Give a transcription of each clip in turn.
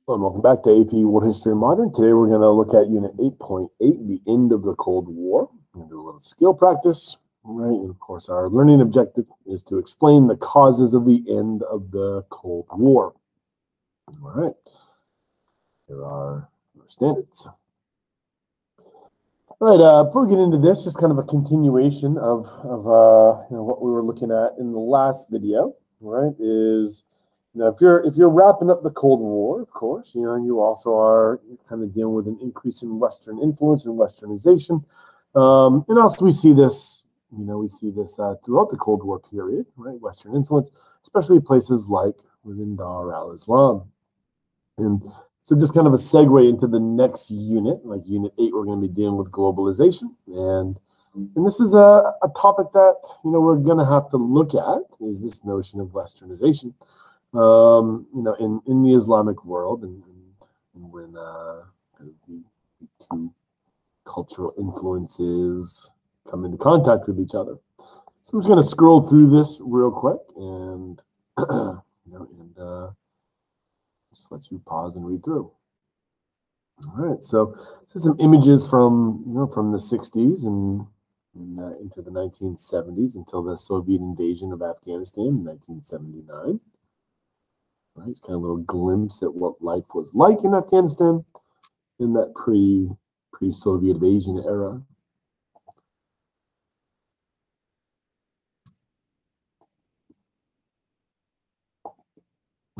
Hello, and welcome back to AP World History and Modern. Today we're going to look at Unit 8.8, the end of the Cold War. We're going to do a little skill practice, right? And of course, our learning objective is to explain the causes of the end of the Cold War. All right, here are our standards. All right, before we get into this, just kind of a continuation of what we were looking at in the last video, right? Is if you're wrapping up the Cold War, of course, you also are kind of dealing with an increase in Western influence and Westernization, and also we see this throughout the Cold War period, right? Western influence, especially places like within Dar al-Islam, and so just kind of a segue into the next unit, like Unit 8, we're going to be dealing with globalization, and this is a topic that we're going to have to look at is this notion of Westernization. In the Islamic world, and when the two cultural influences come into contact with each other. So I'm just going to scroll through this real quick and just let you pause and read through. All right, so this is some images from the 60s and into the 1970s until the Soviet invasion of Afghanistan in 1979. Right, it's kind of a little glimpse at what life was like in Afghanistan in that pre-Soviet invasion era.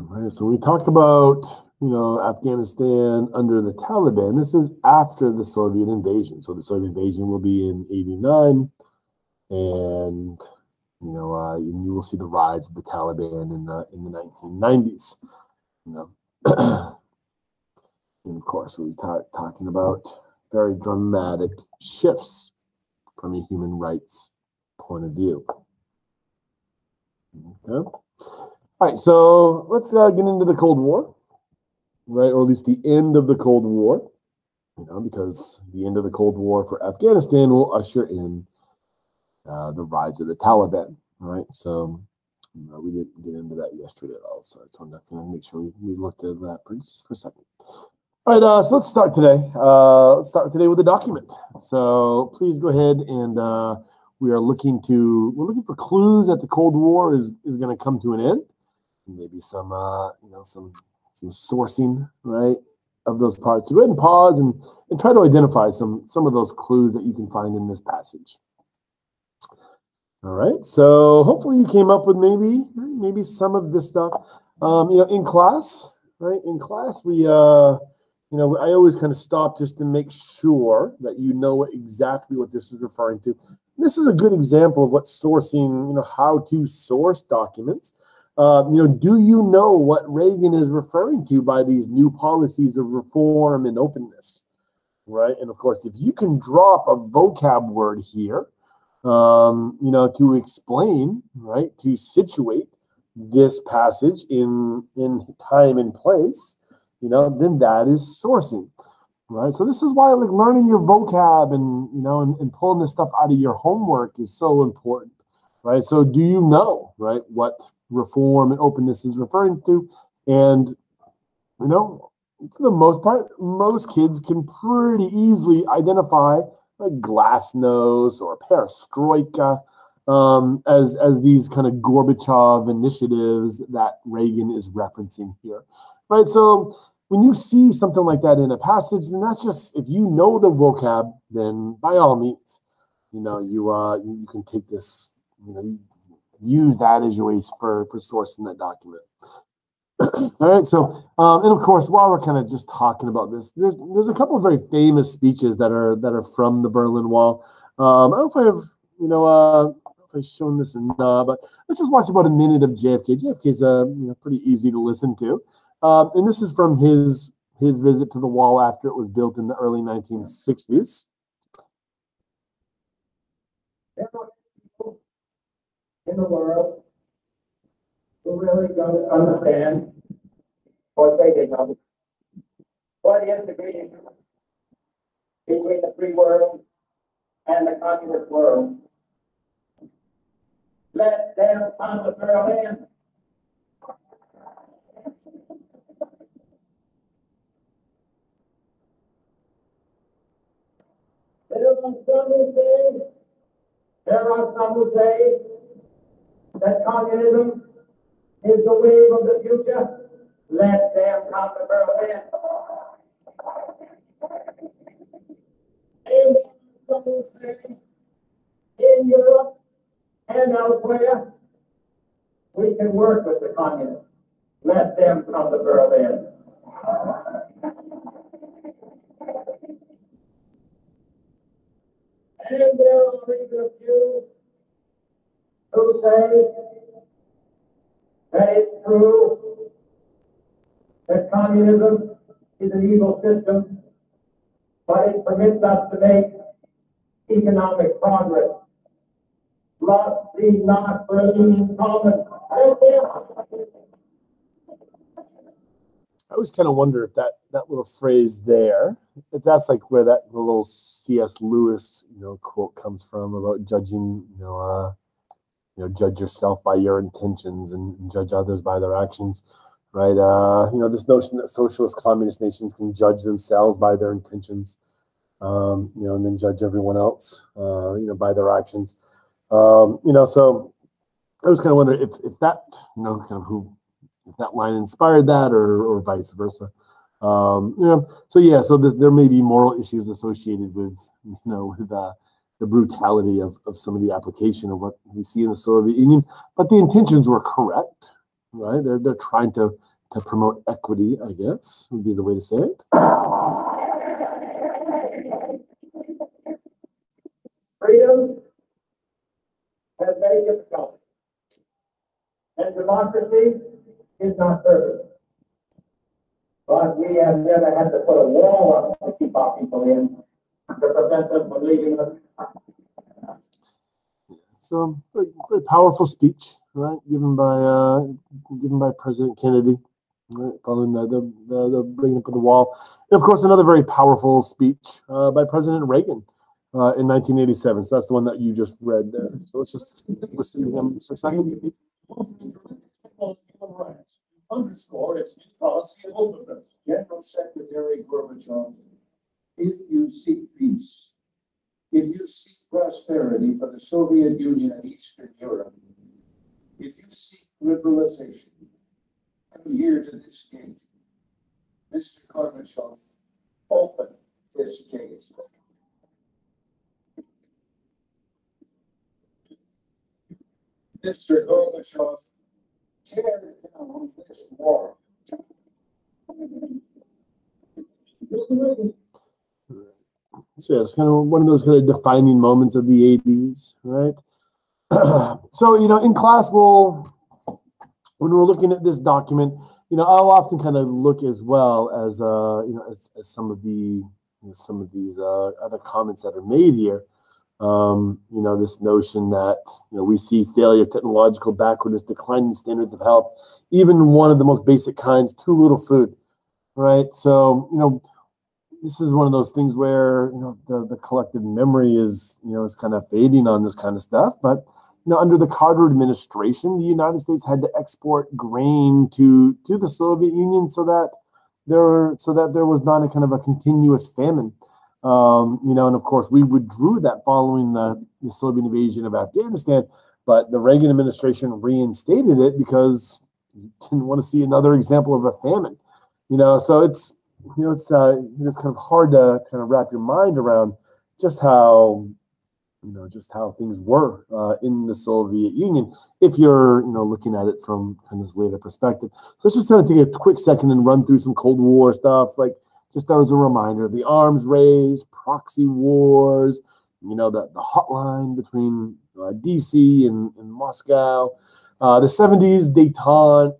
All right, so we talk about Afghanistan under the Taliban. This is after the Soviet invasion. So the Soviet invasion will be in '89, and you will see the rise of the Taliban in the 1990s. And of course, we talking about very dramatic shifts from a human rights point of view. Okay. All right, so let's get into the Cold War, right? Or at least the end of the Cold War, because the end of the Cold War for Afghanistan will usher in the rise of the Taliban, right? So we didn't get into that yesterday at all, so I just wanted to make sure we looked at that for just a second. All right, so let's start today. Let's start today with a document. So please go ahead and we're looking for clues that the Cold War is going to come to an end. Maybe some sourcing, right, of those parts. So go ahead and pause and try to identify some of those clues that you can find in this passage. All right, so hopefully you came up with maybe some of this stuff. In class, right? In class, we I always kind of stop just to make sure that you know exactly what this is referring to. This is a good example of what sourcing, how to source documents. Do you know what Reagan is referring to by these new policies of reform and openness, right? And of course, if you can drop a vocab word here, to explain, right, to situate this passage in time and place, then that is sourcing, right? So this is why learning your vocab and pulling this stuff out of your homework is so important, right? So do you know, right, what reform and openness is referring to? And for the most part, most kids can pretty easily identify Glasnost or Perestroika as these kind of Gorbachev initiatives that Reagan is referencing here, right? So when you see something like that in a passage, then that's just, if you know the vocab, then by all means, you can take this, use that as your way for sourcing that document. All right, so and of course, while we're kind of just talking about this, there's a couple of very famous speeches that are from the Berlin Wall. I don't know if I have, if I've shown this or not, but let's just watch about a minute of JFK. JFK is pretty easy to listen to, and this is from his visit to the wall after it was built in the early 1960s. In the world who really don't understand or say they don't what is the great between the free world and the communist world. Let them come to Berlin. some who say, there are some who say that communism is the wave of the future. Let them come to Berlin. And some who say, in Europe and elsewhere, we can work with the communists. Let them come to Berlin. And there are even a few who say that it's true that communism is an evil system, but it permits us to make economic progress. Must be not Berlin common. I always kind of wonder if that little phrase there, if that's like where that little C.S. Lewis, quote comes from about judging, judge yourself by your intentions and judge others by their actions, right? This notion that socialist communist nations can judge themselves by their intentions, and then judge everyone else, by their actions. So I was kind of wondering if that, if that line inspired that or vice versa. So there may be moral issues associated with, with the brutality of some of the application of what we see in the Soviet Union, but the intentions were correct, right? They're trying to promote equity, I guess, would be the way to say it. Freedom has many difficulties, and democracy is not perfect. But we have never had to put a wall up to keep our people in to prevent them from leaving us. So very, very powerful speech, right? Given by President Kennedy, right? Following the bringing up of the wall, and of course another very powerful speech by President Reagan in 1987. So that's the one that you just read there. So let's just listen to him for a second. Underscore its policy of openness. General Secretary Gorbachev, if you seek peace, if you seek prosperity for the Soviet Union and Eastern Europe, if you seek liberalization, come here to this gate. Mr. Gorbachev, open this gate. Mr. Gorbachev, tear down this wall. So it's kind of one of those kind of defining moments of the 80s, right? So, in class, when we're looking at this document, I'll often kind of look as well as, as some of these other comments that are made here. This notion that, we see failure, technological backwardness, declining standards of health, even one of the most basic kinds, too little food, right? So, this is one of those things where, the collective memory is kind of fading on this kind of stuff. But, under the Carter administration, the United States had to export grain to the Soviet Union so that there was not a kind of a continuous famine. And of course, we withdrew that following the Soviet invasion of Afghanistan, but the Reagan administration reinstated it because you didn't want to see another example of a famine. So it's kind of hard to kind of wrap your mind around just how things were in the Soviet Union if you're looking at it from kind of this later perspective. So let's just kind of take a quick second and run through some Cold War stuff, like just as a reminder, the arms race, proxy wars, the hotline between DC and Moscow, the 70s detente,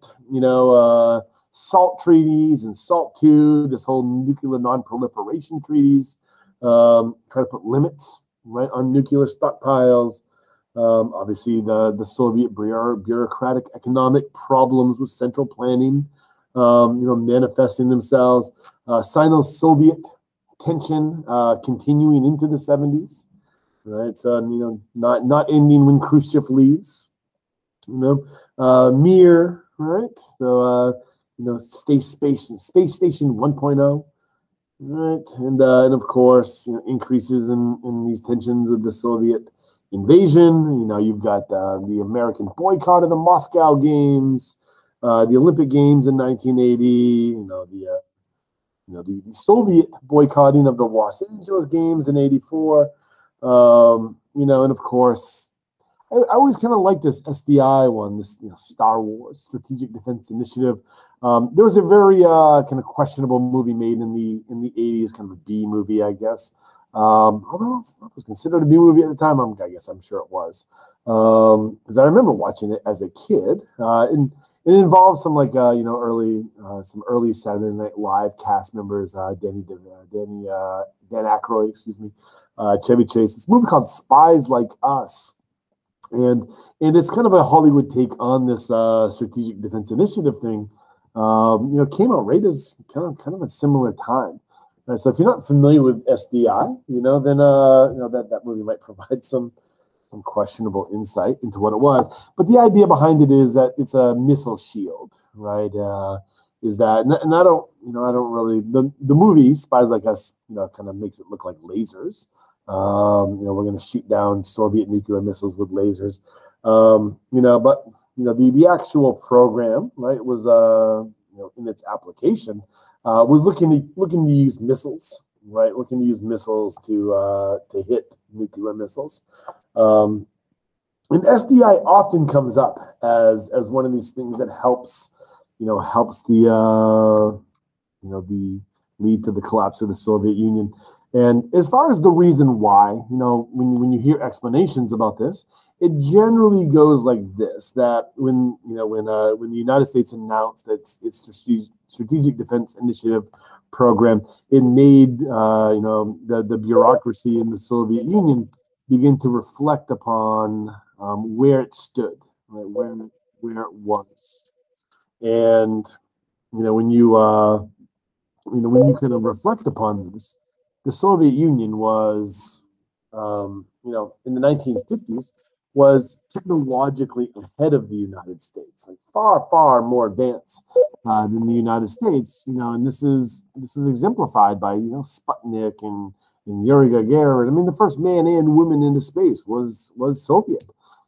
SALT treaties and SALT II, this whole nuclear non-proliferation treaties, try to put limits, right, on nuclear stockpiles. Obviously, the Soviet bureaucratic economic problems with central planning, manifesting themselves. Sino-Soviet tension continuing into the 70s, right? So, not ending when Khrushchev leaves. Mir, right? So, Space Station 1.0. right? And of course, increases in these tensions with the Soviet invasion. You've got the American boycott of the Moscow Games, the Olympic Games in 1980. The Soviet boycotting of the Los Angeles Games in '84. And of course, I always kind of like this SDI one, this Star Wars Strategic Defense Initiative. There was a very kind of questionable movie made in the '80s, kind of a B movie, I guess. Although it was considered a B movie at the time, I guess I'm sure it was, because I remember watching it as a kid. And it involved some early Saturday Night Live cast members, Dan Aykroyd, excuse me, Chevy Chase. It's a movie called Spies Like Us. And it's kind of a Hollywood take on this strategic defense initiative thing. Came out right as kind of a similar time. Right, so if you're not familiar with SDI, then that movie might provide some questionable insight into what it was. But the idea behind it is that it's a missile shield, right? Is that, and I don't really, the movie Spies Like Us, kind of makes it look like lasers. We're going to shoot down Soviet nuclear missiles with lasers. But the actual program, right, was in its application, was looking to use missiles, right? Looking to use missiles to hit nuclear missiles. And SDI often comes up as one of these things that helps the lead to the collapse of the Soviet Union. And as far as the reason why, when you hear explanations about this, it generally goes like this: that when the United States announced that its strategic defense initiative program, it made the bureaucracy in the Soviet Union begin to reflect upon where it stood, right, where it was, and when you kind of reflect upon this, the Soviet Union was, in the 1950s, was technologically ahead of the United States, like far, far more advanced than the United States. And this is exemplified by Sputnik and Yuri Gagarin. I mean, the first man and woman into space was Soviet.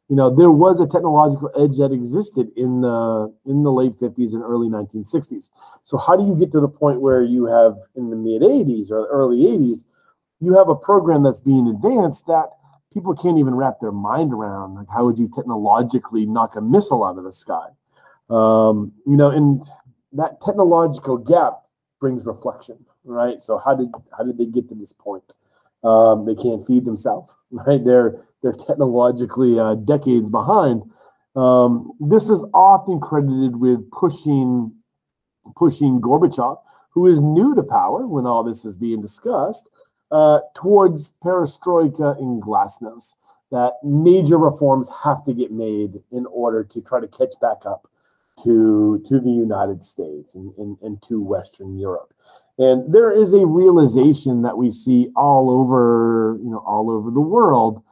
There was a technological edge that existed in the late 50s and early 1960s. So how do you get to the point where you have, in the mid 80s or early 80s, you have a program that's being advanced that people can't even wrap their mind around? Like, how would you technologically knock a missile out of the sky? And that technological gap brings reflection, right? So how did they get to this point? They can't feed themselves, right? They're technologically decades behind. This is often credited with pushing Gorbachev, who is new to power when all this is being discussed, towards Perestroika and Glasnost, that major reforms have to get made in order to try to catch back up to the United States and to Western Europe. And there is a realization that we see all over the world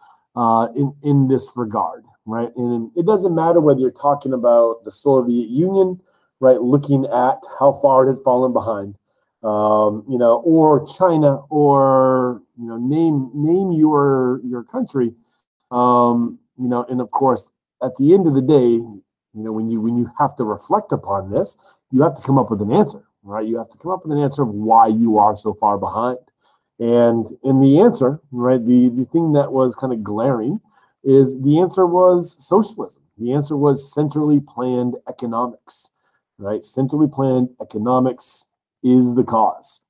in this regard, right? And it doesn't matter whether you're talking about the Soviet Union, right, looking at how far it had fallen behind, or China, or name your country, and of course, at the end of the day, when you have to reflect upon this, you have to come up with an answer, right? You have to come up with an answer of why you are so far behind. And in the answer, right, the thing that was kind of glaring is the answer was socialism. The answer was centrally planned economics, right? Centrally planned economics is the cause.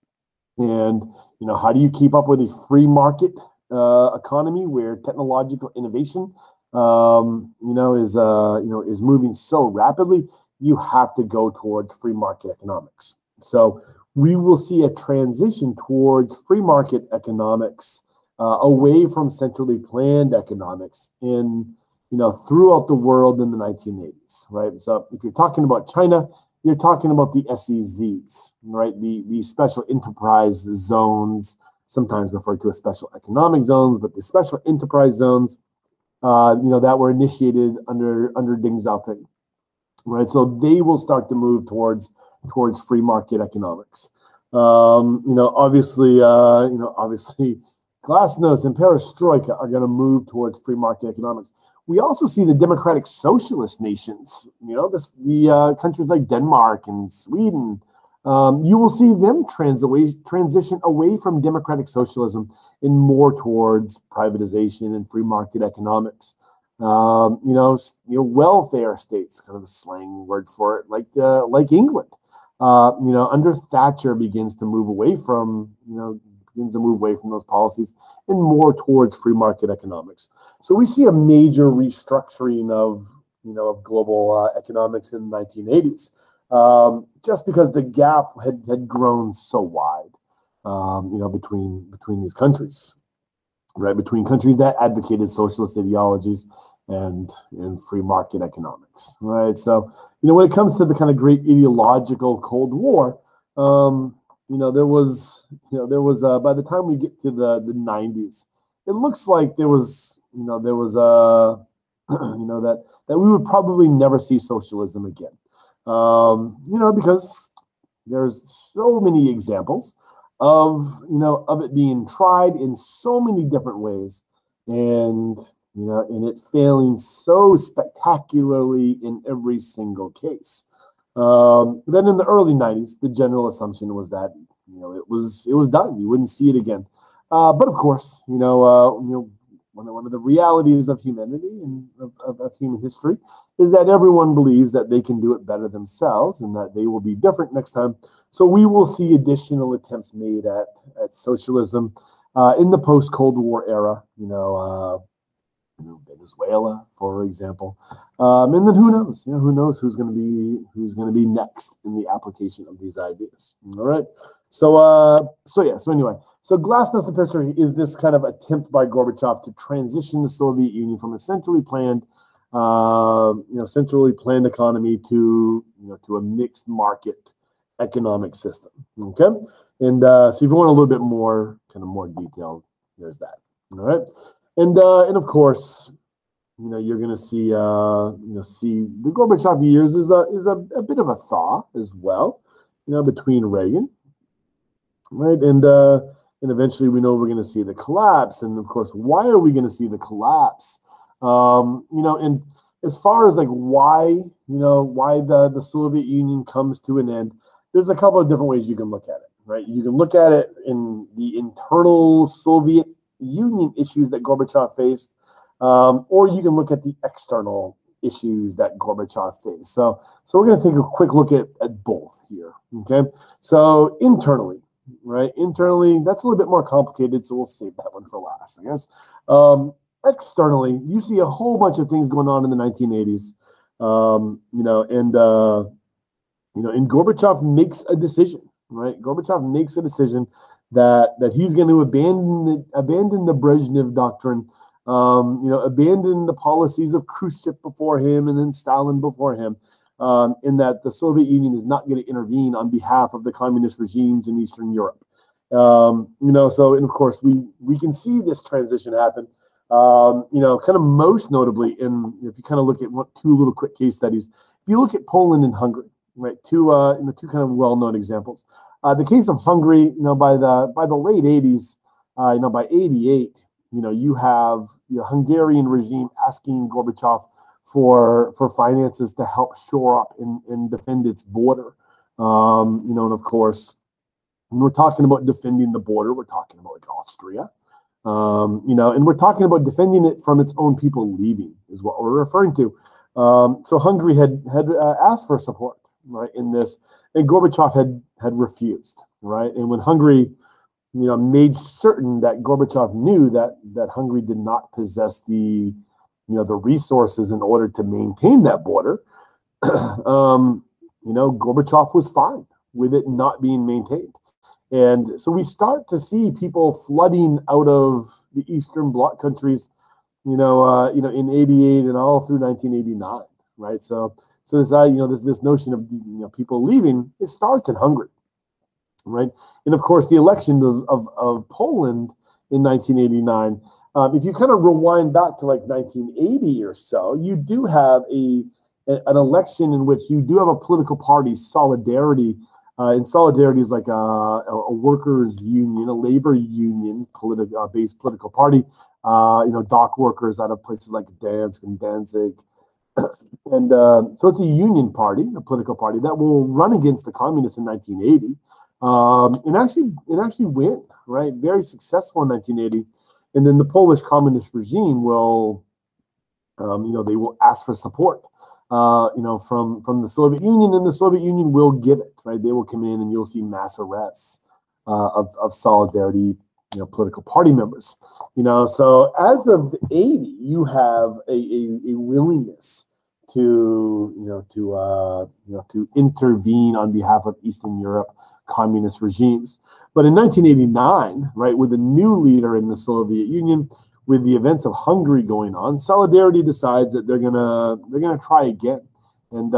And, how do you keep up with a free market economy where technological innovation, is moving so rapidly? You have to go towards free market economics. So we will see a transition towards free market economics, away from centrally planned economics throughout the world in the 1980s, right? So if you're talking about China, you're talking about the SEZs, right? The special enterprise zones, sometimes referred to as special economic zones, but the special enterprise zones, that were initiated under Deng Xiaoping, right? So they will start to move towards free market economics. Obviously, Glasnost and Perestroika are going to move towards free market economics. We also see the democratic socialist nations, the countries like Denmark and Sweden. You will see them transition away from democratic socialism and more towards privatization and free market economics. Welfare states, kind of a slang word for it, like England. Under Thatcher begins to move away from those policies and more towards free market economics. So we see a major restructuring of global economics in the 1980s, just because the gap had grown so wide, between these countries, right? Between countries that advocated socialist ideologies and free market economics, right? So when it comes to the kind of great ideological Cold War, there was by the time we get to the 90s, it looks like there was that we would probably never see socialism again, because there's so many examples of it being tried in so many different ways, and it failing so spectacularly in every single case. Then in the early 90s, the general assumption was that it was done. You wouldn't see it again. But of course, one of the realities of humanity and of human history is that everyone believes that they can do it better themselves and that they will be different next time. So we will see additional attempts made at socialism in the post-Cold War era. Venezuela, for example, and then who knows? Who knows who's going to be next in the application of these ideas? All right. So anyway, so Glasnost and Perestroika is this kind of attempt by Gorbachev to transition the Soviet Union from a centrally planned economy to a mixed market economic system. Okay, and so if you want a little bit more detailed, there's that. All right. And of course, you're going to see the Gorbachev years is a bit of a thaw as well, between Reagan, right, and eventually we know we're going to see the collapse, and of course, why are we going to see the collapse? And as far as why the Soviet Union comes to an end, there's a couple of different ways you can look at it, right? You can look at it in the internal Soviet Union issues that Gorbachev faced, or you can look at the external issues that Gorbachev faced. So we're going to take a quick look at both here. Okay, so internally, right? Internally, that's a little bit more complicated, so we'll save that one for last, I guess. Externally, you see a whole bunch of things going on in the 1980s, and Gorbachev makes a decision, right? Gorbachev makes a decision that he's going to abandon the Brezhnev doctrine, abandon the policies of Khrushchev before him and then Stalin before him, in that the Soviet Union is not going to intervene on behalf of the communist regimes in Eastern Europe. So, and of course, we can see this transition happen, kind of most notably if you kind of look at two little quick case studies. If you look at Poland and Hungary, right, two kind of well-known examples. The case of Hungary, by the late 80s, by 88, you have the Hungarian regime asking Gorbachev for finances to help shore up and defend its border. And of course, when we're talking about defending the border, we're talking about Austria, and we're talking about defending it from its own people leaving is what we're referring to. So Hungary had asked for support, right, in this, and Gorbachev had refused, right? And when Hungary, made certain that Gorbachev knew that Hungary did not possess the resources in order to maintain that border, Gorbachev was fine with it not being maintained. And so we start to see people flooding out of the Eastern Bloc countries, in 88 and all through 1989, right? So this notion of people leaving, it starts in Hungary, right? And of course, the election of Poland in 1989. If you kind of rewind back to 1980 or so, you do have an election in which you do have a political party, Solidarity, And Solidarity is like a workers' union, a labor union, based political party. Dock workers out of places like Dansk and Danzig. And so it's a union party, a political party that will run against the communists in 1980. It actually went, right? Very successful in 1980. And then the Polish communist regime will, they will ask for support, from the Soviet Union, and the Soviet Union will give it, right? They will come in and you'll see mass arrests of Solidarity, political party members. So as of the 80, you have a willingness to intervene on behalf of Eastern Europe communist regimes. But in 1989, right, with a new leader in the Soviet Union, with the events of Hungary going on, Solidarity decides that they're gonna try again, and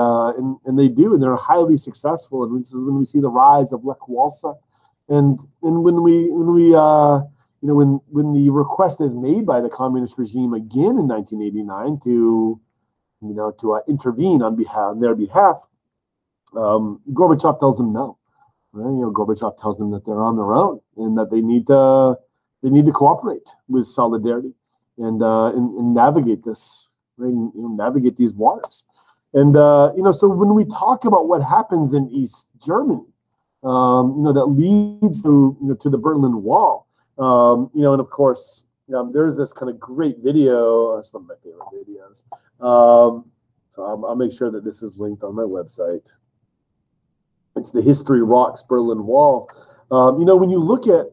they do, and they're highly successful. And this is when we see the rise of Lech Walesa, and when the request is made by the communist regime again in 1989 to intervene on their behalf, Gorbachev tells them no. Right? Gorbachev tells them that they're on their own and that they need to cooperate with Solidarity and navigate this, right? Navigate these waters. And so when we talk about what happens in East Germany, that leads to the Berlin Wall, and of course, there's this kind of great video. It's one of my favorite videos. So I'll make sure that this is linked on my website. It's the History Rocks Berlin Wall. When you look at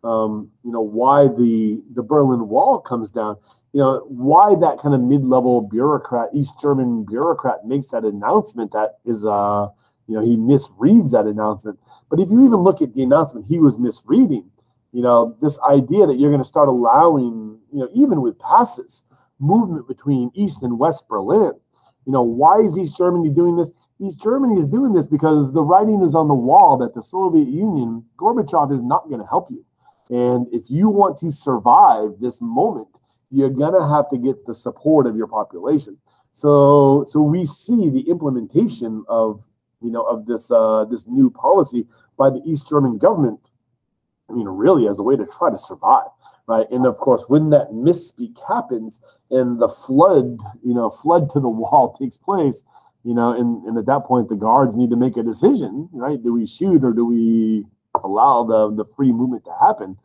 why the Berlin Wall comes down, why that kind of mid-level bureaucrat, East German bureaucrat, makes that announcement, that is, he misreads that announcement. But if you even look at the announcement he was misreading, this idea that you're going to start allowing, even with passes, movement between East and West Berlin. Why is East Germany doing this? East Germany is doing this because the writing is on the wall that the Soviet Union, Gorbachev, is not going to help you. And if you want to survive this moment, you're going to have to get the support of your population. So we see the implementation of this new policy by the East German government, really as a way to try to survive, right? And of course, when that misspeak happens and the flood to the wall takes place, and at that point, the guards need to make a decision, right? Do we shoot or do we allow the free movement to happen?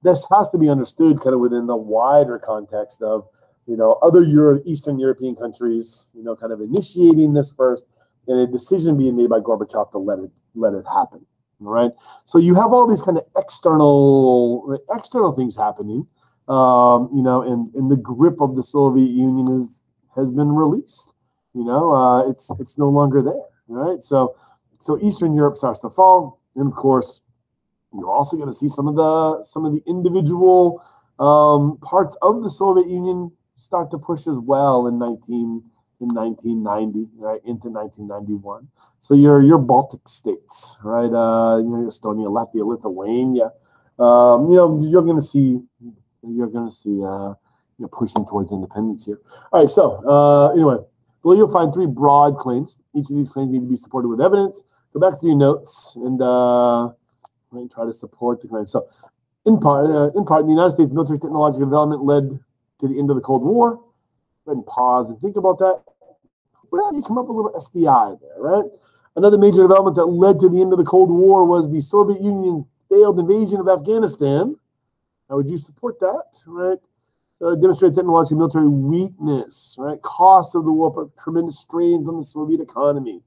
This has to be understood kind of within the wider context of, other Eastern European countries, kind of initiating this first, and a decision being made by Gorbachev to let it happen. All right. So you have all these kind of external things happening, and the grip of the Soviet Union has been released. It's no longer there. Right. So Eastern Europe starts to fall, and of course, you're also going to see some of the individual parts of the Soviet Union start to push as well in 1990, right, into 1991. So your Baltic states, right, Estonia, Latvia, Lithuania, you're going to see pushing towards independence here. All right, so anyway, below you'll find 3 broad claims. Each of these claims need to be supported with evidence. Go back to your notes and try to support the claim. So, in part, the United States military technological development led to the end of the Cold War. Go ahead and pause and think about that. Well, you come up with a little SDI there, right? Another major development that led to the end of the Cold War was the Soviet Union failed invasion of Afghanistan. How would you support that, right? Demonstrated technological military weakness, right? Cost of the war put tremendous strains on the Soviet economy.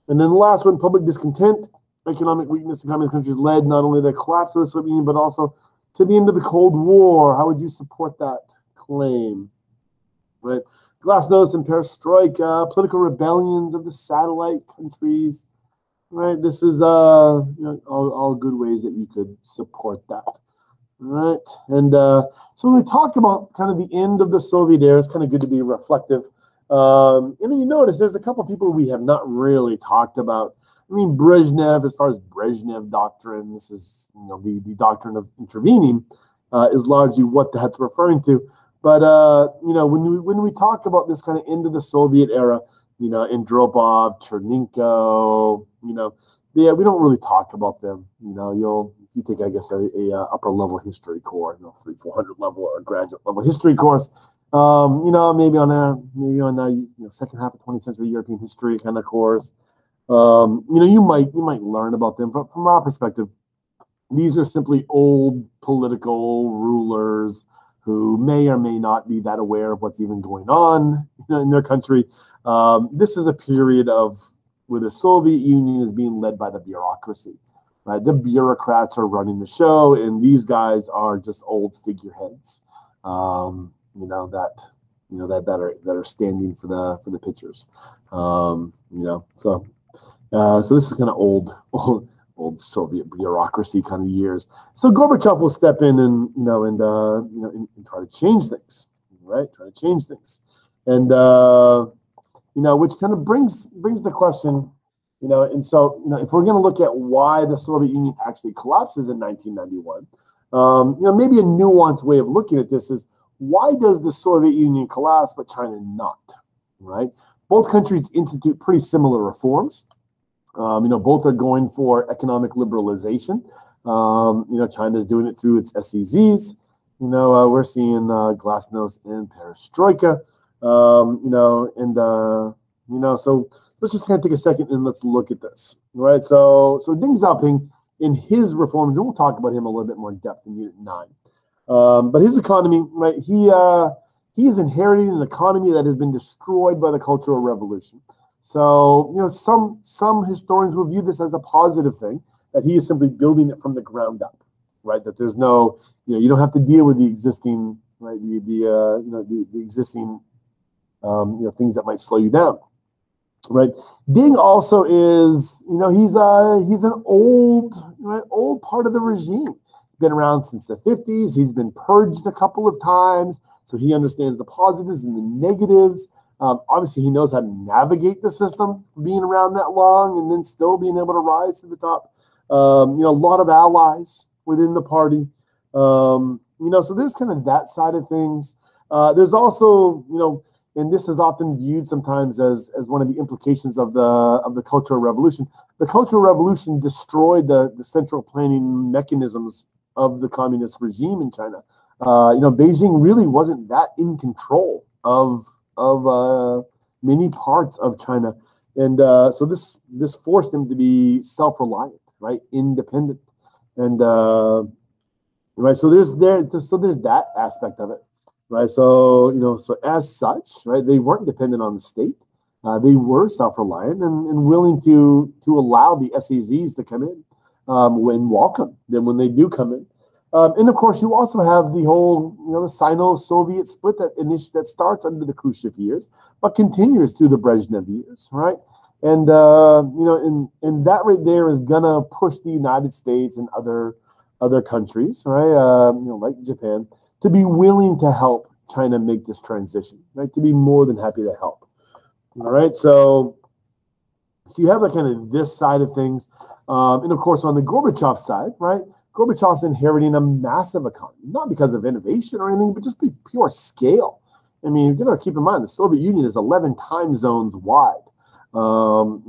And then the last one, public discontent, economic weakness in communist countries led not only to the collapse of the Soviet Union, but also to the end of the Cold War. How would you support that claim, right? Glasnost and Perestroika, political rebellions of the satellite countries, right? This is all good ways that you could support that, right? And so when we talk about kind of the end of the Soviet era, it's kind of good to be reflective. And you notice there's a couple of people we have not really talked about. I mean, Brezhnev, as far as Brezhnev doctrine, this is the doctrine of intervening, is largely what that's referring to. But when we talk about this kind of end of the Soviet era, Andropov, Chernenko, yeah, we don't really talk about them. You take, I guess, a upper level history course, 300-400 level or a graduate level history course. Maybe on a second half of 20th century European history kind of course. You might learn about them, but from our perspective, these are simply old political rulers who may or may not be that aware of what's even going on in their country. This is a period where the Soviet Union is being led by the bureaucracy, right? The bureaucrats are running the show, and these guys are just old figureheads, that are standing for the pictures. So this is kind of old Soviet bureaucracy kind of years. So Gorbachev will step in and try to change things, right? And which kind of brings the question, and so if we're going to look at why the Soviet Union actually collapses in 1991, maybe a nuanced way of looking at this is, why does the Soviet Union collapse but China not, right? Both countries institute pretty similar reforms. Both are going for economic liberalization. China's doing it through its SEZs. We're seeing Glasnost and Perestroika. So let's just kind of take a second and let's look at this, right? So Deng Xiaoping, in his reforms, and we'll talk about him a little bit more in depth in Unit 9. But his economy, right? He is inheriting an economy that has been destroyed by the Cultural Revolution. So, some historians will view this as a positive thing, that he is simply building it from the ground up, right? That there's no, you don't have to deal with the existing, right? The existing, things that might slow you down, right? Deng also is, he's an old part of the regime. Been around since the 50s. He's been purged a couple of times, so he understands the positives and the negatives. Obviously, he knows how to navigate the system, being around that long and then still being able to rise to the top. A lot of allies within the party. So there's kind of that side of things. There's also, and this is often viewed sometimes as one of the implications of the Cultural Revolution. The Cultural Revolution destroyed the central planning mechanisms of the communist regime in China. Beijing really wasn't that in control of many parts of China, and so this forced them to be self-reliant, right, independent, and right. So there's that aspect of it, right. So so as such, right, they weren't dependent on the state. They were self-reliant and willing to allow the SEZs to come in and welcome them when they do come in. And of course, you also have the whole, the Sino-Soviet split that starts under the Khrushchev years, but continues through the Brezhnev years, right? And and that right there is gonna push the United States and other countries, right? Like Japan, to be willing to help China make this transition, right? To be more than happy to help. All right, so you have kind of this side of things, and of course on the Gorbachev side, right? Gorbachev's inheriting a massive economy, not because of innovation or anything, but just pure scale. I mean, you've got to keep in mind the Soviet Union is 11 time zones wide. And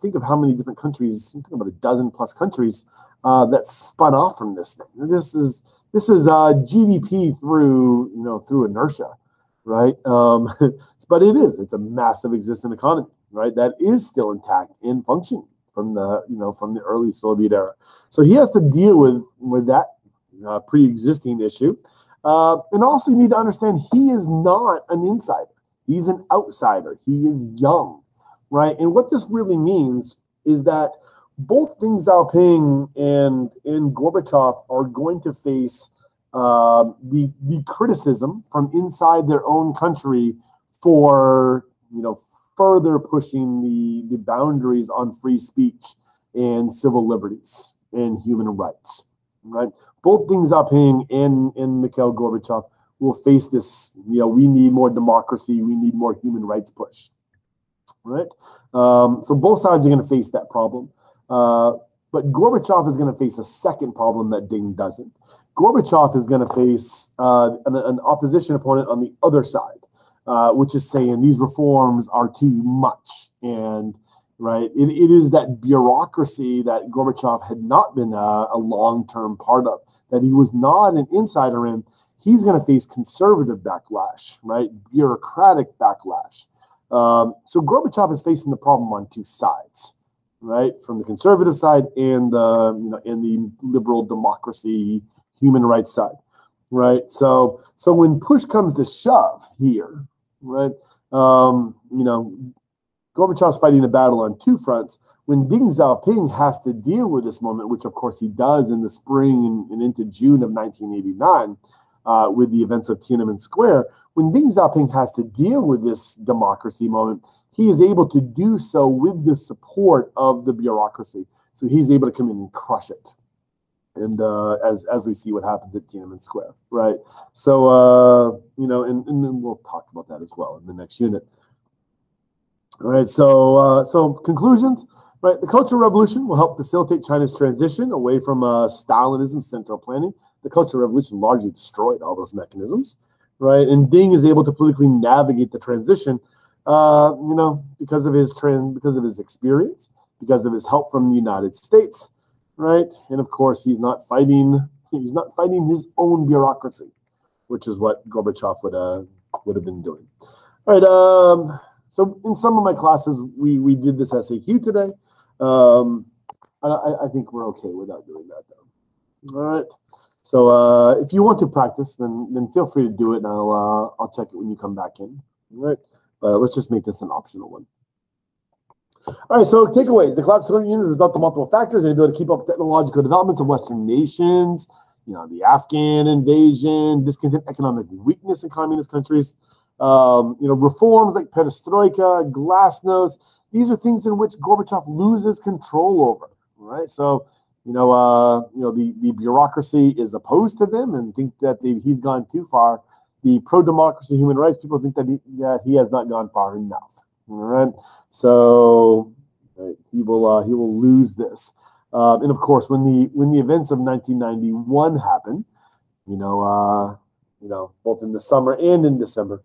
think of how many different countries, think about a dozen plus countries that spun off from this thing. And this is GDP through inertia, right? But it's a massive existing economy, right? That is still intact and functioning from the early Soviet era. So he has to deal with that pre-existing issue. And also you need to understand he is not an insider. He's an outsider. He is young, right? And what this really means is that both Deng Xiaoping and Gorbachev are going to face the criticism from inside their own country for, further pushing the boundaries on free speech and civil liberties and human rights, right? Both Deng Xiaoping and Mikhail Gorbachev will face this, we need more democracy, we need more human rights push, right? So both sides are going to face that problem. But Gorbachev is going to face a second problem that Deng doesn't. Gorbachev is going to face an opposition opponent on the other side. which is saying these reforms are too much. And right, it is that bureaucracy that Gorbachev had not been a long-term part of, that he was not an insider in. He's going to face conservative backlash, right? Bureaucratic backlash. So Gorbachev is facing the problem on two sides, right? From the conservative side and the liberal democracy, human rights side, right? So when push comes to shove here, right? Gorbachev's fighting a battle on two fronts. When Deng Xiaoping has to deal with this moment, which of course he does in the spring and into June of 1989, with the events of Tiananmen Square, when Deng Xiaoping has to deal with this democracy moment, he is able to do so with the support of the bureaucracy. So he's able to come in and crush it. And as we see what happens at Tiananmen Square, right? So, and then we'll talk about that as well in the next unit. All right, so conclusions, right? The Cultural Revolution will help facilitate China's transition away from Stalinism, central planning. The Cultural Revolution largely destroyed all those mechanisms, right? And Deng is able to politically navigate the transition, because of his experience, because of his help from the United States, right? And of course, he's not fighting his own bureaucracy, which is what Gorbachev would have been doing. All right. So in some of my classes, we did this SAQ today. I think we're okay without doing that, though. All right. So if you want to practice, then feel free to do it, and I'll check it when you come back in. All right. But let's just make this an optional one. All right. So takeaways: the collapse of the Soviet Union is not the multiple factors, and ability to keep up with technological developments of Western nations. The Afghan invasion, discontent, economic weakness in communist countries. Reforms like Perestroika, Glasnost, these are things in which Gorbachev loses control over, right? So, the bureaucracy is opposed to them and think that he's gone too far. The pro-democracy human rights people think that he has not gone far enough, all right? So he will lose this. And of course, when the events of 1991 happen, both in the summer and in December,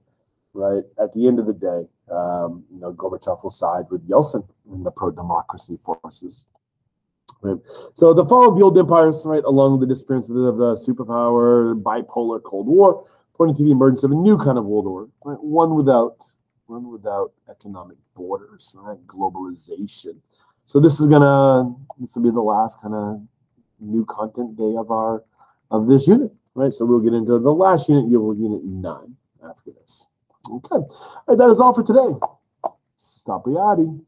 right, at the end of the day, Gorbachev will side with Yeltsin and the pro-democracy forces. Right. So the fall of the old empires, right, along the disappearance of the superpower, bipolar Cold War, pointing to the emergence of a new kind of world order, right? One without economic borders, right? Globalization. So this will be the last kind of new content day of this unit, right? So we'll get into the last unit, unit 9 after this. Okay. All right, that is all for today. Stop reality.